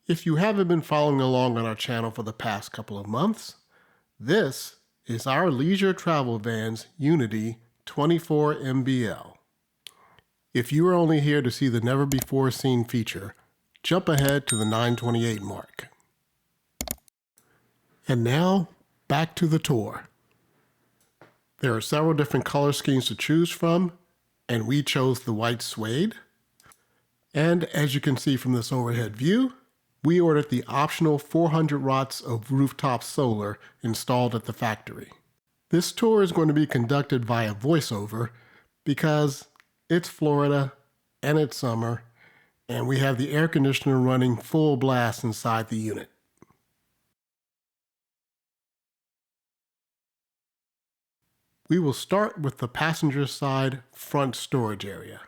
If you haven't been following along on our channel for the past couple of months, this is our leisure travel van's Unity 24 MBL. If you are only here to see the never before seen feature, jump ahead to the 928 mark. And now, back to the tour. There are several different color schemes to choose from, and we chose the white suede. And as you can see from this overhead view, we ordered the optional 400 watts of rooftop solar installed at the factory. This tour is going to be conducted via voiceover because it's Florida and it's summer and we have the air conditioner running full blast inside the unit. We will start with the passenger side front storage area.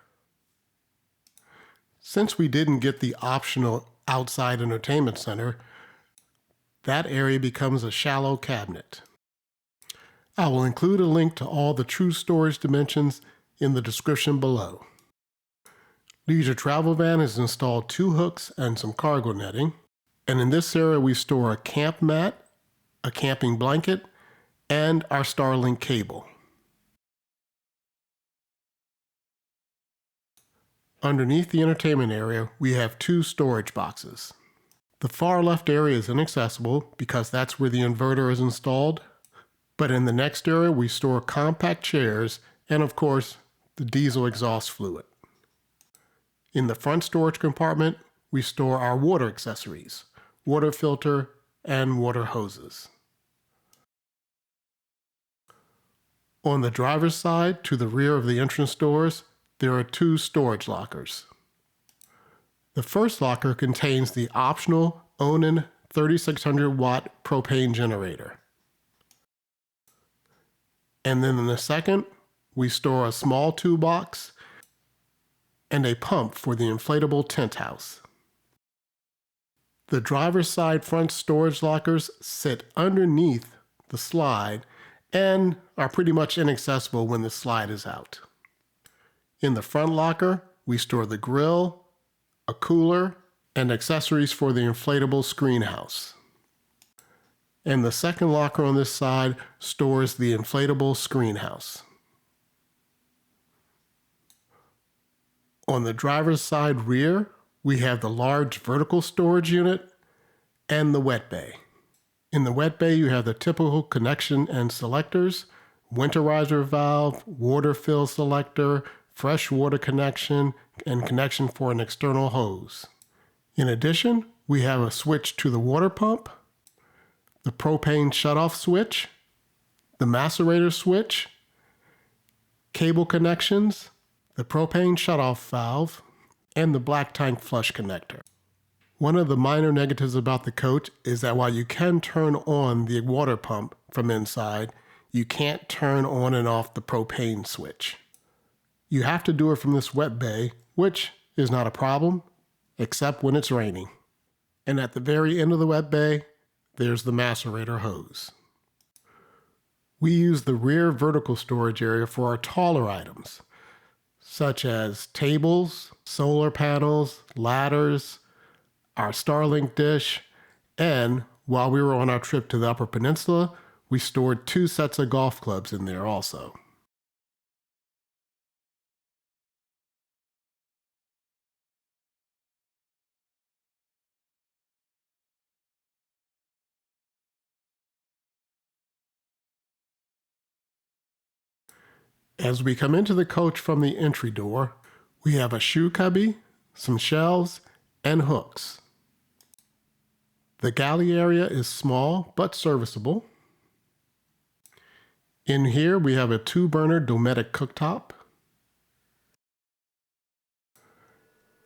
Since we didn't get the optional outside entertainment center, that area becomes a shallow cabinet. I will include a link to all the true storage dimensions in the description below. Leisure Travel Van has installed 2 hooks and some cargo netting, and in this area we store a camp mat, a camping blanket, and our Starlink cable. Underneath the entertainment area, we have 2 storage boxes. The far left area is inaccessible because that's where the inverter is installed, but in the next area we store compact chairs and of course the diesel exhaust fluid. In the front storage compartment, we store our water accessories, water filter, and water hoses. On the driver's side, to the rear of the entrance doors, there are 2 storage lockers. The first locker contains the optional Onan 3600 watt propane generator. And then in the second, we store a small toolbox and a pump for the inflatable tent house. The driver's side front storage lockers sit underneath the slide and are pretty much inaccessible when the slide is out. In the front locker, we store the grill, a cooler, and accessories for the inflatable screen house. And the second locker on this side stores the inflatable screen house. On the driver's side rear, we have the large vertical storage unit and the wet bay. In the wet bay, you have the typical connection and selectors, winterizer valve, water fill selector, fresh water connection, and connection for an external hose. In addition, we have a switch to the water pump, the propane shutoff switch, the macerator switch, cable connections, the propane shutoff valve, and the black tank flush connector. One of the minor negatives about the coach is that while you can turn on the water pump from inside, you can't turn on and off the propane switch. You have to do it from this wet bay, which is not a problem, except when it's raining. And at the very end of the wet bay, there's the macerator hose. We use the rear vertical storage area for our taller items, such as tables, solar panels, ladders, our Starlink dish, and while we were on our trip to the Upper Peninsula, we stored 2 sets of golf clubs in there also. As we come into the coach from the entry door, we have a shoe cubby, some shelves, and hooks. The galley area is small but serviceable. In here we have a 2-burner Dometic cooktop.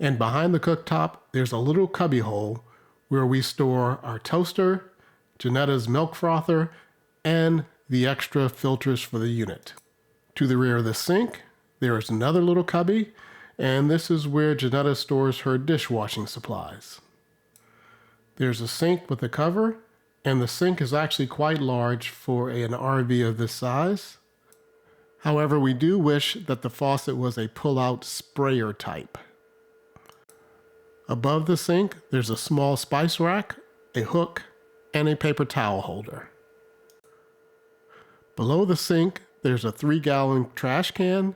And behind the cooktop there's a little cubby hole where we store our toaster, Janetta's milk frother, and the extra filters for the unit. To the rear of the sink, there is another little cubby, and this is where Janetta stores her dishwashing supplies. There's a sink with a cover, and the sink is actually quite large for an RV of this size. However, we do wish that the faucet was a pull-out sprayer type. Above the sink, there's a small spice rack, a hook, and a paper towel holder. Below the sink, there's a 3-gallon trash can.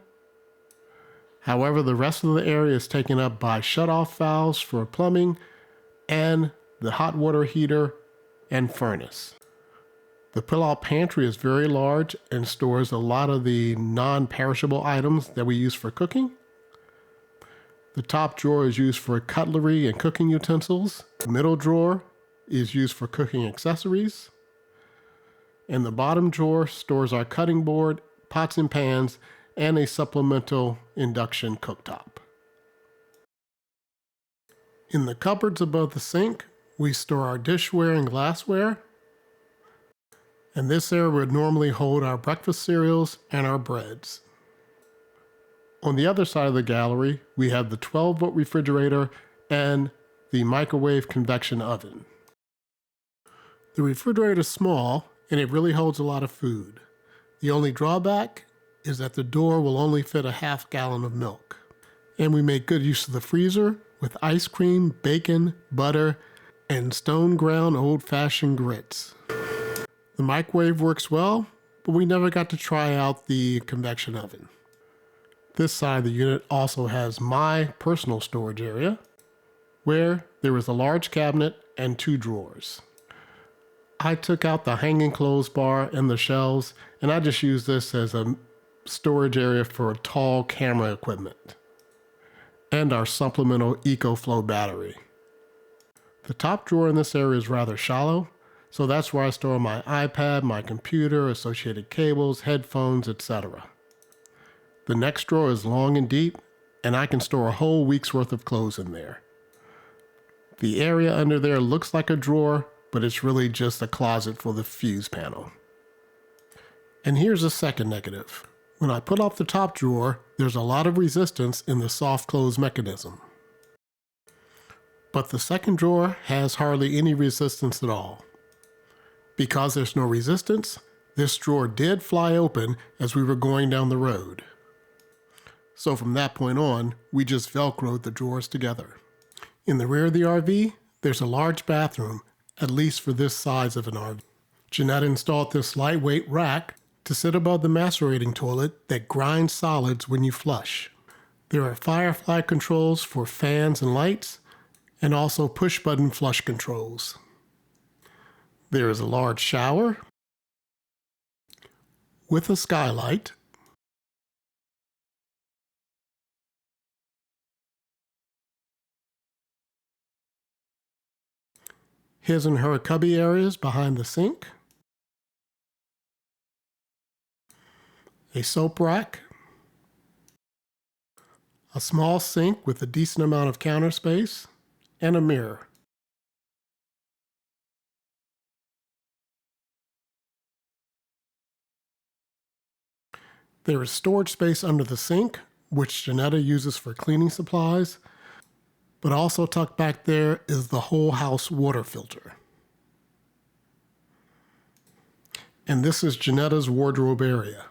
However, the rest of the area is taken up by shutoff valves for plumbing and the hot water heater and furnace. The pull-out pantry is very large and stores a lot of the non-perishable items that we use for cooking. The top drawer is used for cutlery and cooking utensils. The middle drawer is used for cooking accessories. And the bottom drawer stores our cutting board, pots and pans, and a supplemental induction cooktop. In the cupboards above the sink, we store our dishware and glassware. And this area would normally hold our breakfast cereals and our breads. On the other side of the gallery, we have the 12-volt refrigerator and the microwave convection oven. The refrigerator is small and it really holds a lot of food. The only drawback is that the door will only fit a half gallon of milk. And we make good use of the freezer with ice cream, bacon, butter, and stone ground old-fashioned grits. The microwave works well, but we never got to try out the convection oven. This side of the unit also has my personal storage area, where there is a large cabinet and 2 drawers. I took out the hanging clothes bar and the shelves, and I just use this as a storage area for tall camera equipment and our supplemental EcoFlow battery. The top drawer in this area is rather shallow, so that's where I store my iPad, my computer, associated cables, headphones, etc. The next drawer is long and deep, and I can store a whole week's worth of clothes in there. The area under there looks like a drawer, but it's really just a closet for the fuse panel. And here's a second negative. When I put off the top drawer, there's a lot of resistance in the soft close mechanism. But the second drawer has hardly any resistance at all. Because there's no resistance, this drawer did fly open as we were going down the road. So from that point on, we just Velcroed the drawers together. In the rear of the RV, there's a large bathroom, at least for this size of an RV. Jeanette installed this lightweight rack to sit above the macerating toilet that grinds solids when you flush. There are firefly controls for fans and lights, and also push-button flush controls. There is a large shower with a skylight, his and her cubby areas behind the sink, a soap rack, a small sink with a decent amount of counter space, and a mirror. There is storage space under the sink, which Janetta uses for cleaning supplies, but also tucked back there is the whole house water filter. And this is Janetta's wardrobe area.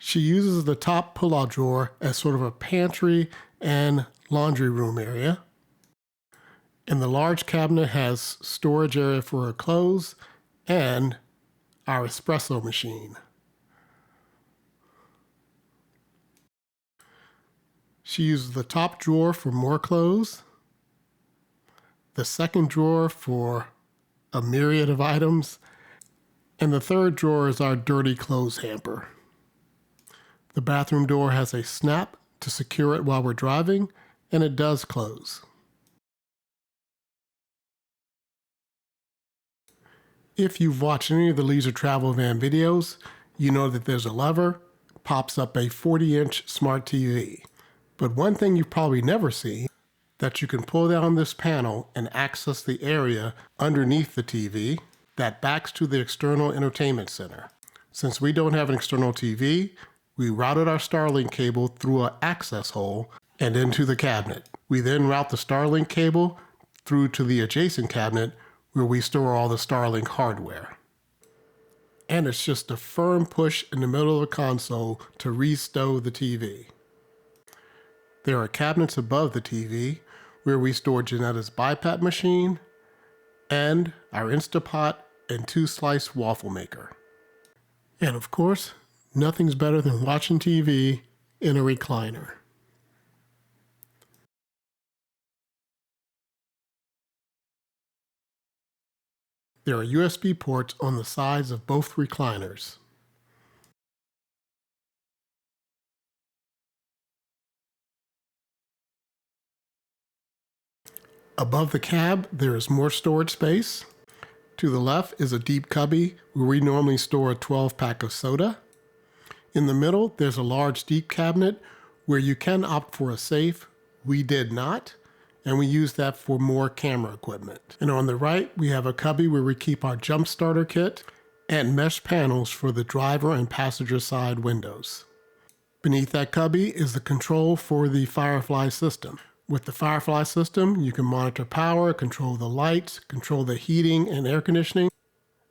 She uses the top pull-out drawer as sort of a pantry and laundry room area. And the large cabinet has storage area for her clothes and our espresso machine. She uses the top drawer for more clothes, the second drawer for a myriad of items, and the third drawer is our dirty clothes hamper. The bathroom door has a snap to secure it while we're driving, and it does close. If you've watched any of the Leisure Travel Van videos, you know that there's a lever, pops up a 40-inch smart TV. But one thing you've probably never seen, that you can pull down this panel and access the area underneath the TV that backs to the external entertainment center. Since we don't have an external TV, we routed our Starlink cable through an access hole and into the cabinet. We then route the Starlink cable through to the adjacent cabinet where we store all the Starlink hardware. And it's just a firm push in the middle of the console to restow the TV. There are cabinets above the TV where we store Janetta's BiPAP machine and our Instapot and 2-slice waffle maker. And of course, nothing's better than watching TV in a recliner. There are USB ports on the sides of both recliners. Above the cab, there is more storage space. To the left is a deep cubby where we normally store a 12-pack of soda. In the middle, there's a large deep cabinet where you can opt for a safe. We did not, and we use that for more camera equipment. And on the right, we have a cubby where we keep our jump starter kit and mesh panels for the driver and passenger side windows. Beneath that cubby is the control for the Firefly system. With the Firefly system, you can monitor power, control the lights, control the heating and air conditioning,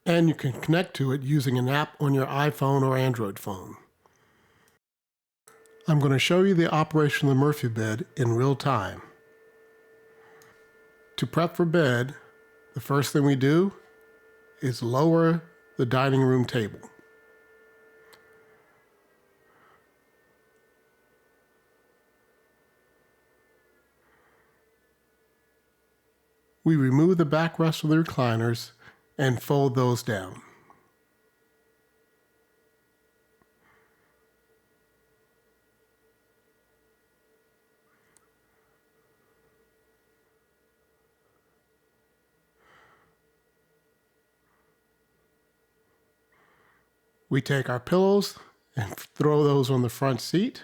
and you can connect to it using an app on your iPhone or Android phone. I'm going to show you the operation of the Murphy bed in real time. To prep for bed, the first thing we do is lower the dining room table. We remove the backrest of the recliners and fold those down. We take our pillows and throw those on the front seat.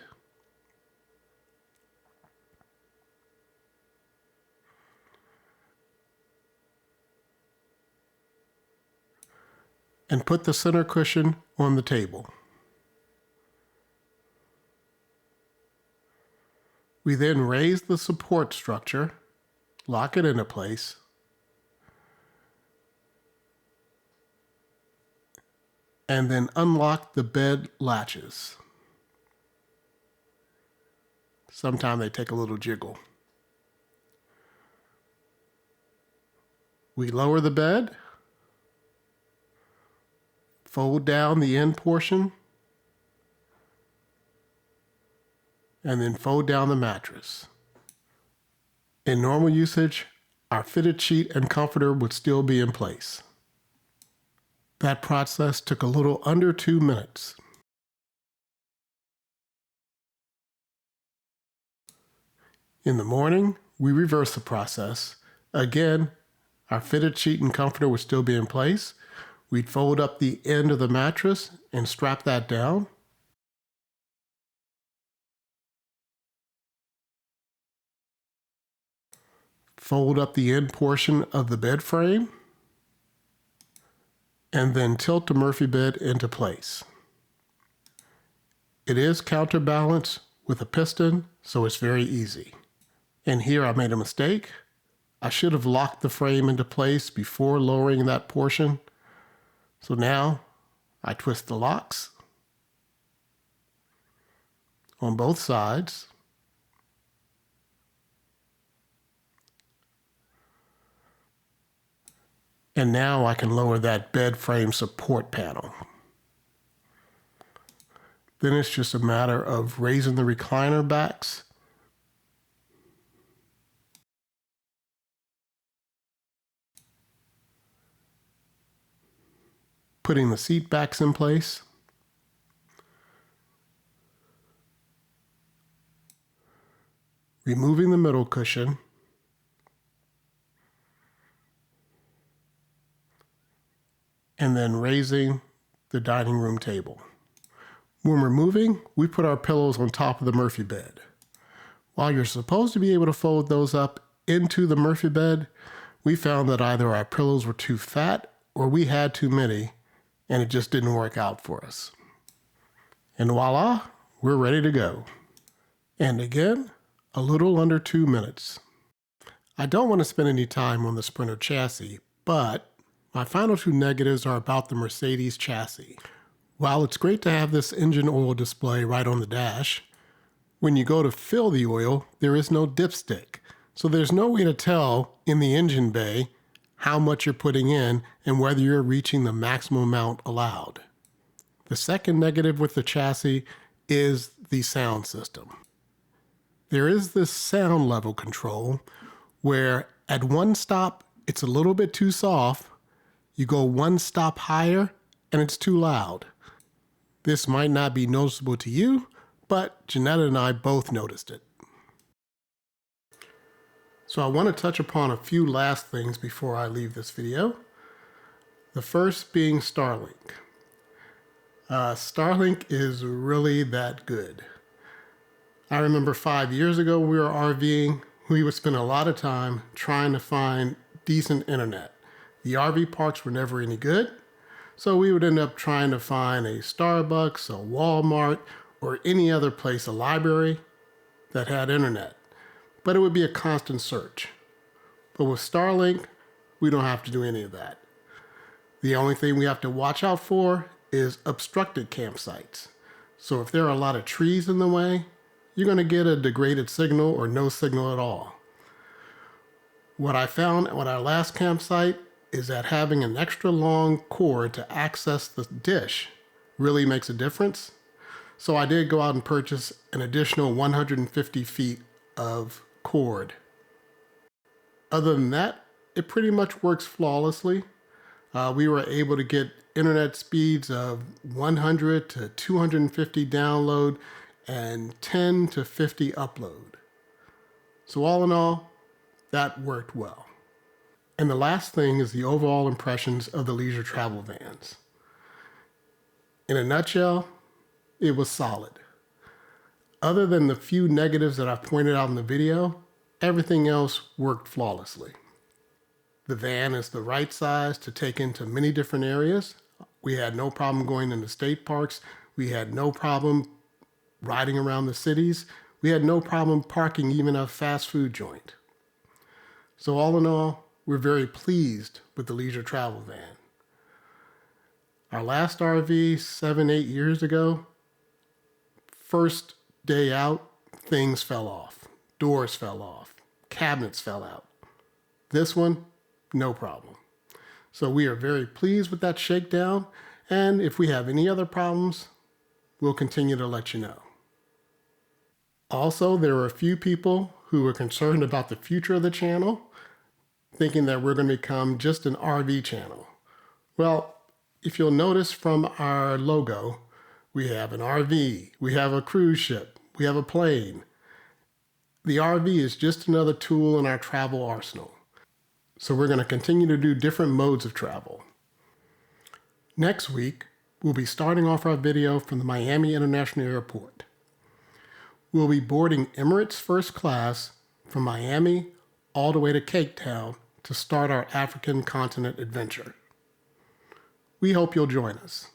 And put the center cushion on the table. We then raise the support structure, lock it into place, and then unlock the bed latches. Sometimes they take a little jiggle. We lower the bed, fold down the end portion, and then fold down the mattress. In normal usage, our fitted sheet and comforter would still be in place. That process took a little under 2 minutes. In the morning, we reverse the process. Again, our fitted sheet and comforter would still be in place. We'd fold up the end of the mattress and strap that down. Fold up the end portion of the bed frame, and then tilt the Murphy bed into place. It is counterbalanced with a piston, so it's very easy. And here I made a mistake. I should have locked the frame into place before lowering that portion. So now I twist the locks on both sides. And now I can lower that bed frame support panel. Then it's just a matter of raising the recliner backs, putting the seat backs in place, removing the middle cushion, and then raising the dining room table. When we're moving, we put our pillows on top of the Murphy bed. While you're supposed to be able to fold those up into the Murphy bed, we found that either our pillows were too fat or we had too many, and it just didn't work out for us. And voila, we're ready to go. And again, a little under 2 minutes. I don't want to spend any time on the Sprinter chassis, but my final 2 negatives are about the Mercedes chassis. While it's great to have this engine oil display right on the dash, When you go to fill the oil, there is no dipstick. So there's no way to tell in the engine bay how much you're putting in and whether you're reaching the maximum amount allowed. The second negative with the chassis is the sound system. There is this sound level control where at one stop it's a little bit too soft, you go one stop higher and it's too loud. This might not be noticeable to you, but Janetta and I both noticed it. So I want to touch upon a few last things before I leave this video. The first being Starlink. Starlink is really that good. I remember 5 years ago we were RVing. We would spend a lot of time trying to find decent internet. The RV parks were never any good, so we would end up trying to find a Starbucks, a Walmart, or any other place, a library, that had internet. But it would be a constant search. But with Starlink, we don't have to do any of that. The only thing we have to watch out for is obstructed campsites. So if there are a lot of trees in the way, you're going to get a degraded signal or no signal at all. What I found at our last campsite is that having an extra long cord to access the dish really makes a difference. So I did go out and purchase an additional 150 feet of cord. Other than that, it pretty much works flawlessly. We were able to get internet speeds of 100 to 250 download and 10 to 50 upload. So all in all, that worked well. And the last thing is the overall impressions of the leisure travel vans. In a nutshell, it was solid. Other than the few negatives that I pointed out in the video, everything else worked flawlessly. The van is the right size to take into many different areas. We had no problem going into state parks. We had no problem riding around the cities. We had no problem parking even a fast food joint. So all in all, we're very pleased with the leisure travel van. Our last RV 7-8 years ago, first day out, things fell off. Doors fell off. Cabinets fell out. This one, no problem. So we are very pleased with that shakedown. And if we have any other problems, we'll continue to let you know. Also, there were a few people who were concerned about the future of the channel, thinking that we're going to become just an RV channel. Well, if you'll notice from our logo, we have an RV, we have a cruise ship, we have a plane. The RV is just another tool in our travel arsenal. So we're going to continue to do different modes of travel. Next week, we'll be starting off our video from the Miami International Airport. We'll be boarding Emirates First Class from Miami all the way to Cape Town to start our African continent adventure. We hope you'll join us.